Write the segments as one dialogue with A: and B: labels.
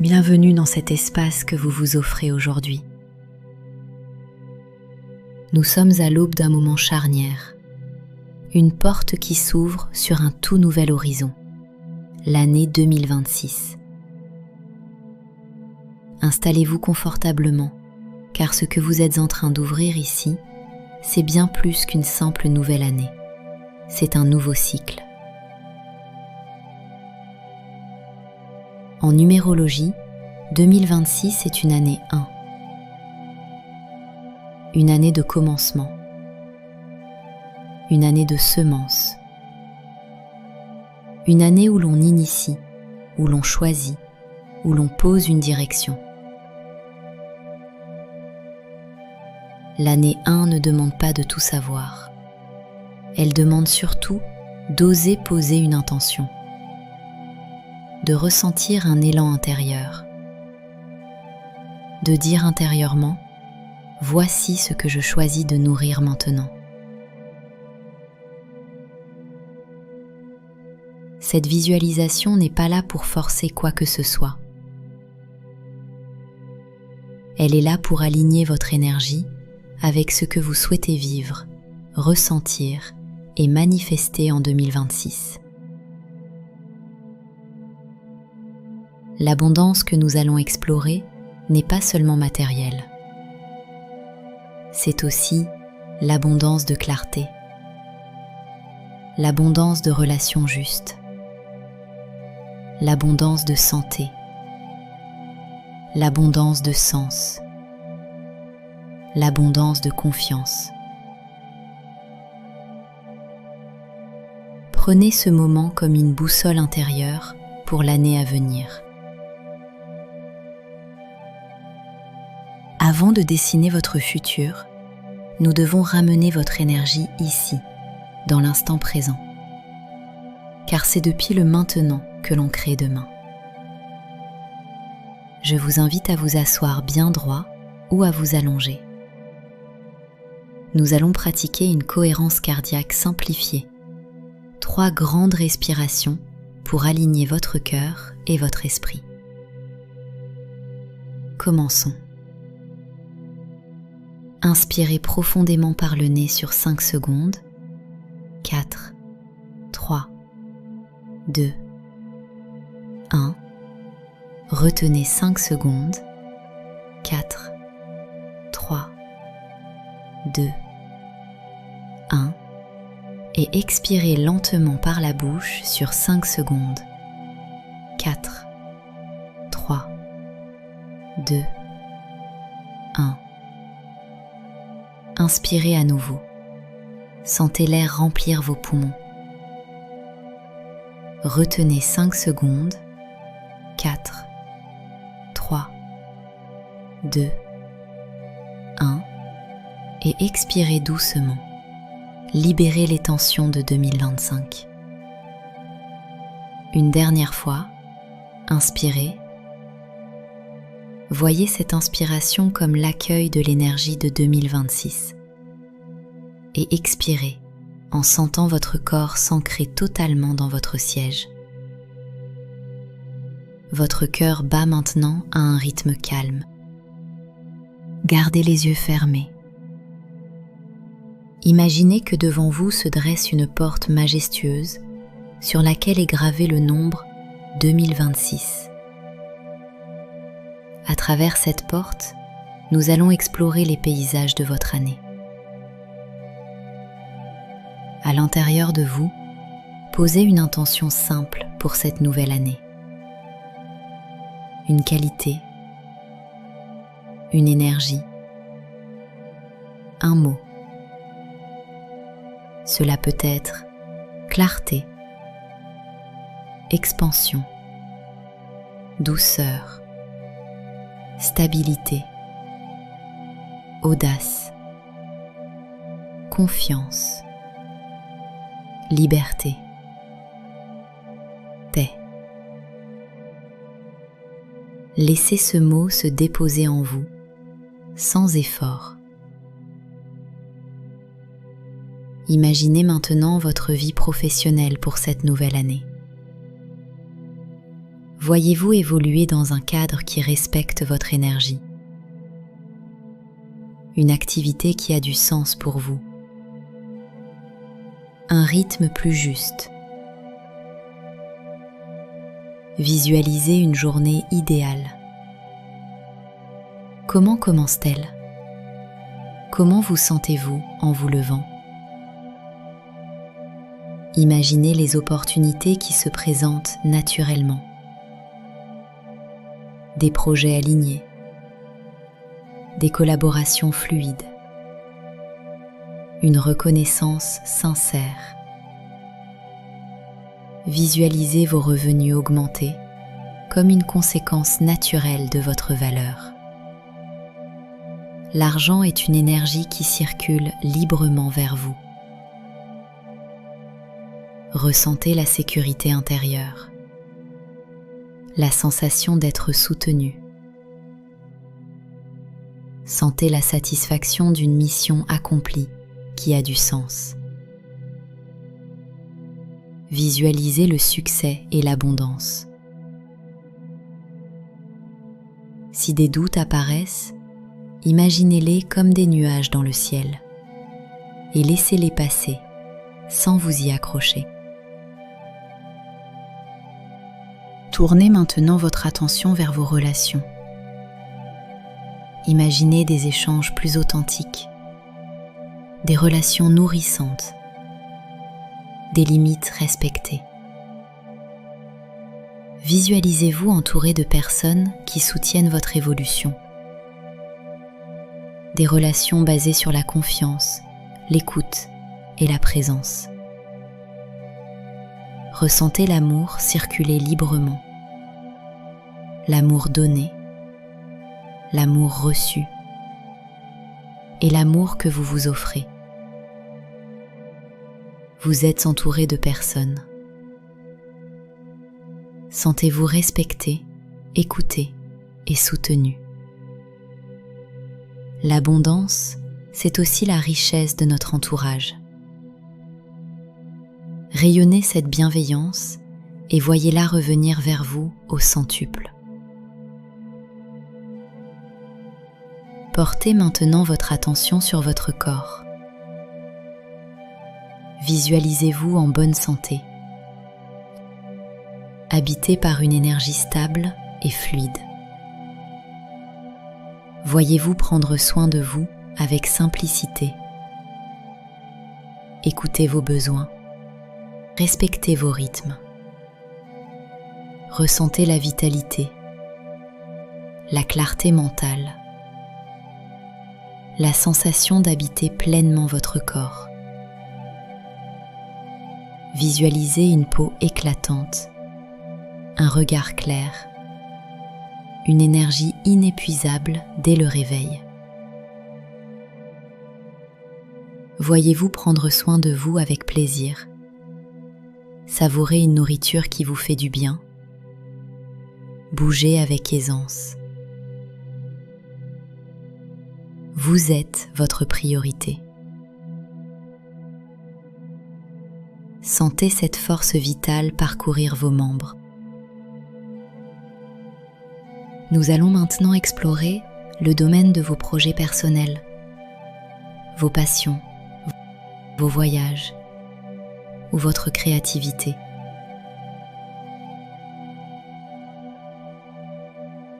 A: Bienvenue dans cet espace que vous vous offrez aujourd'hui. Nous sommes à l'aube d'un moment charnière, une porte qui s'ouvre sur un tout nouvel horizon, l'année 2026. Installez-vous confortablement, car ce que vous êtes en train d'ouvrir ici, c'est bien plus qu'une simple nouvelle année. C'est un nouveau cycle. En numérologie, 2026 est une année 1. Une année de commencement. Une année de semence. Une année où l'on initie, où l'on choisit, où l'on pose une direction. L'année 1 ne demande pas de tout savoir. Elle demande surtout d'oser poser une intention, de ressentir un élan intérieur, de dire intérieurement « Voici ce que je choisis de nourrir maintenant ». Cette visualisation n'est pas là pour forcer quoi que ce soit. Elle est là pour aligner votre énergie avec ce que vous souhaitez vivre, ressentir et manifester en 2026. L'abondance que nous allons explorer n'est pas seulement matérielle. C'est aussi l'abondance de clarté, l'abondance de relations justes, l'abondance de santé, l'abondance de sens, l'abondance de confiance. Prenez ce moment comme une boussole intérieure pour l'année à venir. Avant de dessiner votre futur, nous devons ramener votre énergie ici, dans l'instant présent. Car c'est depuis le maintenant que l'on crée demain. Je vous invite à vous asseoir bien droit ou à vous allonger. Nous allons pratiquer une cohérence cardiaque simplifiée. 3 grandes respirations pour aligner votre cœur et votre esprit. Commençons. Inspirez profondément par le nez sur 5 secondes. 4, 3, 2, 1. Retenez 5 secondes. 4, 3, 2, 1. Et expirez lentement par la bouche sur 5 secondes. 4, 3, 2, 1. Inspirez à nouveau. Sentez l'air remplir vos poumons. Retenez 5 secondes. 4, 3, 2, 1. Et expirez doucement. Libérez les tensions de 2025. Une dernière fois, inspirez. Voyez cette inspiration comme l'accueil de l'énergie de 2026. Et expirez en sentant votre corps s'ancrer totalement dans votre siège. Votre cœur bat maintenant à un rythme calme. Gardez les yeux fermés. Imaginez que devant vous se dresse une porte majestueuse sur laquelle est gravé le nombre 2026. À travers cette porte, nous allons explorer les paysages de votre année. À l'intérieur de vous, posez une intention simple pour cette nouvelle année. Une qualité, une énergie, un mot. Cela peut être clarté, expansion, douceur, stabilité, audace, confiance, liberté, paix. Laissez ce mot se déposer en vous, sans effort. Imaginez maintenant votre vie professionnelle pour cette nouvelle année. Voyez-vous évoluer dans un cadre qui respecte votre énergie? Une activité qui a du sens pour vous? Un rythme plus juste? Visualisez une journée idéale. Comment commence-t-elle? Comment vous sentez-vous en vous levant? Imaginez les opportunités qui se présentent naturellement. Des projets alignés, des collaborations fluides, une reconnaissance sincère. Visualisez vos revenus augmenter comme une conséquence naturelle de votre valeur. L'argent est une énergie qui circule librement vers vous. Ressentez la sécurité intérieure, la sensation d'être soutenu. Sentez la satisfaction d'une mission accomplie qui a du sens. Visualisez le succès et l'abondance. Si des doutes apparaissent, imaginez-les comme des nuages dans le ciel et laissez-les passer sans vous y accrocher. Tournez maintenant votre attention vers vos relations. Imaginez des échanges plus authentiques, des relations nourrissantes, des limites respectées. Visualisez-vous entouré de personnes qui soutiennent votre évolution. Des relations basées sur la confiance, l'écoute et la présence. Ressentez l'amour circuler librement. L'amour donné, l'amour reçu et l'amour que vous vous offrez. Vous êtes entouré de personnes. Sentez-vous respecté, écouté et soutenu. L'abondance, c'est aussi la richesse de notre entourage. Rayonnez cette bienveillance et voyez-la revenir vers vous au centuple. Portez maintenant votre attention sur votre corps. Visualisez-vous en bonne santé, habité par une énergie stable et fluide. Voyez-vous prendre soin de vous avec simplicité. Écoutez vos besoins, respectez vos rythmes. Ressentez la vitalité, la clarté mentale, la sensation d'habiter pleinement votre corps. Visualisez une peau éclatante, un regard clair, une énergie inépuisable dès le réveil. Voyez-vous prendre soin de vous avec plaisir, savourer une nourriture qui vous fait du bien, bouger avec aisance. Vous êtes votre priorité. Sentez cette force vitale parcourir vos membres. Nous allons maintenant explorer le domaine de vos projets personnels, vos passions, vos voyages ou votre créativité.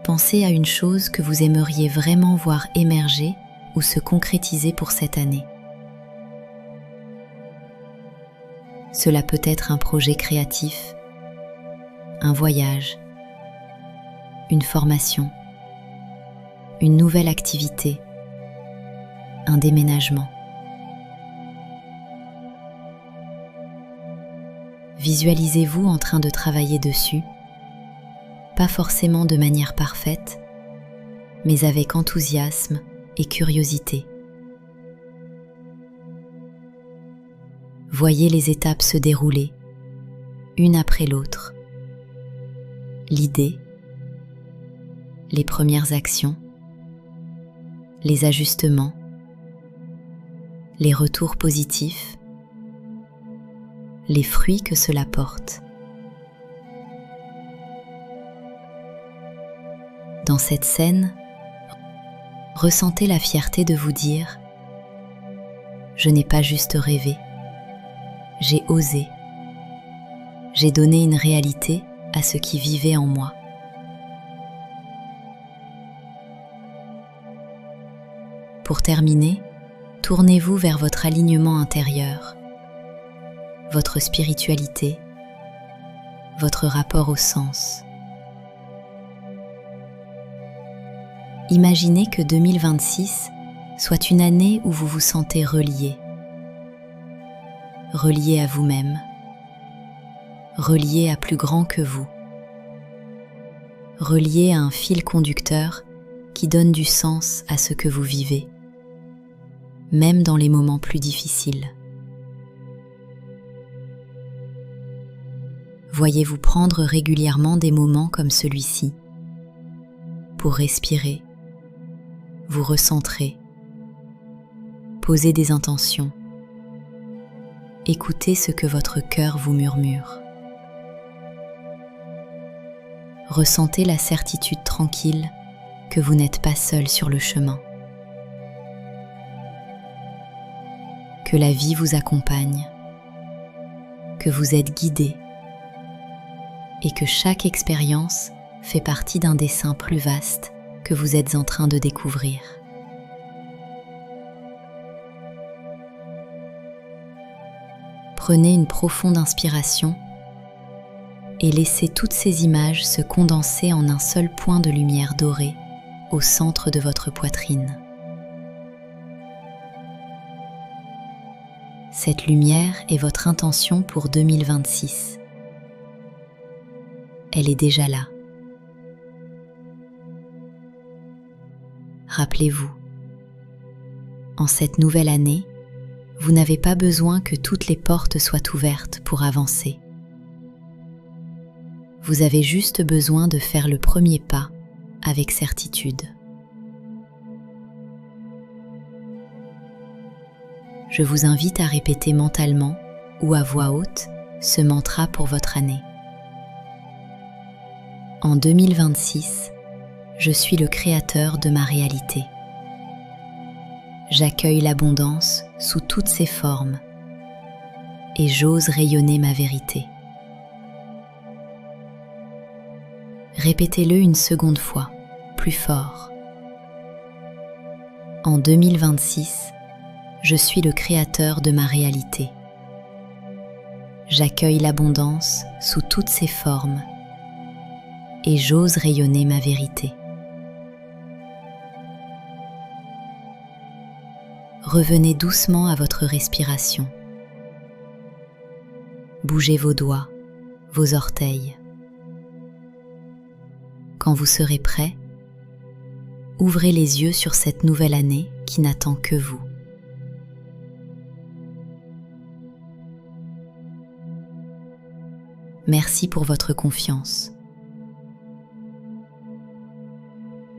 A: Pensez à une chose que vous aimeriez vraiment voir émerger ou se concrétiser pour cette année. Cela peut être un projet créatif, un voyage, une formation, une nouvelle activité, un déménagement. Visualisez-vous en train de travailler dessus, pas forcément de manière parfaite, mais avec enthousiasme et curiosité. Voyez les étapes se dérouler, une après l'autre. L'idée, les premières actions, les ajustements, les retours positifs, les fruits que cela porte. Dans cette scène, ressentez la fierté de vous dire « Je n'ai pas juste rêvé, j'ai osé, j'ai donné une réalité à ce qui vivait en moi. » Pour terminer, tournez-vous vers votre alignement intérieur, votre spiritualité, votre rapport au sens. Imaginez que 2026 soit une année où vous vous sentez relié à vous-même, relié à plus grand que vous, relié à un fil conducteur qui donne du sens à ce que vous vivez, même dans les moments plus difficiles. Voyez-vous prendre régulièrement des moments comme celui-ci pour respirer, vous recentrer, poser des intentions, écouter ce que votre cœur vous murmure. Ressentez la certitude tranquille que vous n'êtes pas seul sur le chemin. Que la vie vous accompagne, que vous êtes guidé et que chaque expérience fait partie d'un dessin plus vaste que vous êtes en train de découvrir. Prenez une profonde inspiration et laissez toutes ces images se condenser en un seul point de lumière dorée au centre de votre poitrine. Cette lumière est votre intention pour 2026. Elle est déjà là. Rappelez-vous, en cette nouvelle année, vous n'avez pas besoin que toutes les portes soient ouvertes pour avancer. Vous avez juste besoin de faire le premier pas avec certitude. Je vous invite à répéter mentalement ou à voix haute ce mantra pour votre année. En 2026, je suis le créateur de ma réalité. J'accueille l'abondance sous toutes ses formes et j'ose rayonner ma vérité. Répétez-le une seconde fois, plus fort. En 2026, je suis le créateur de ma réalité. J'accueille l'abondance sous toutes ses formes et j'ose rayonner ma vérité. Revenez doucement à votre respiration. Bougez vos doigts, vos orteils. Quand vous serez prêt, ouvrez les yeux sur cette nouvelle année qui n'attend que vous. Merci pour votre confiance.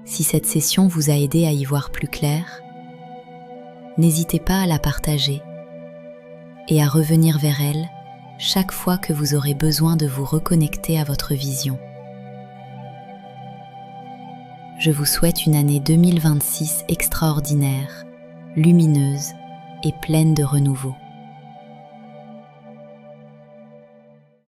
A: Si cette session vous a aidé à y voir plus clair, n'hésitez pas à la partager et à revenir vers elle chaque fois que vous aurez besoin de vous reconnecter à votre vision. Je vous souhaite une année 2026 extraordinaire, lumineuse et pleine de renouveau.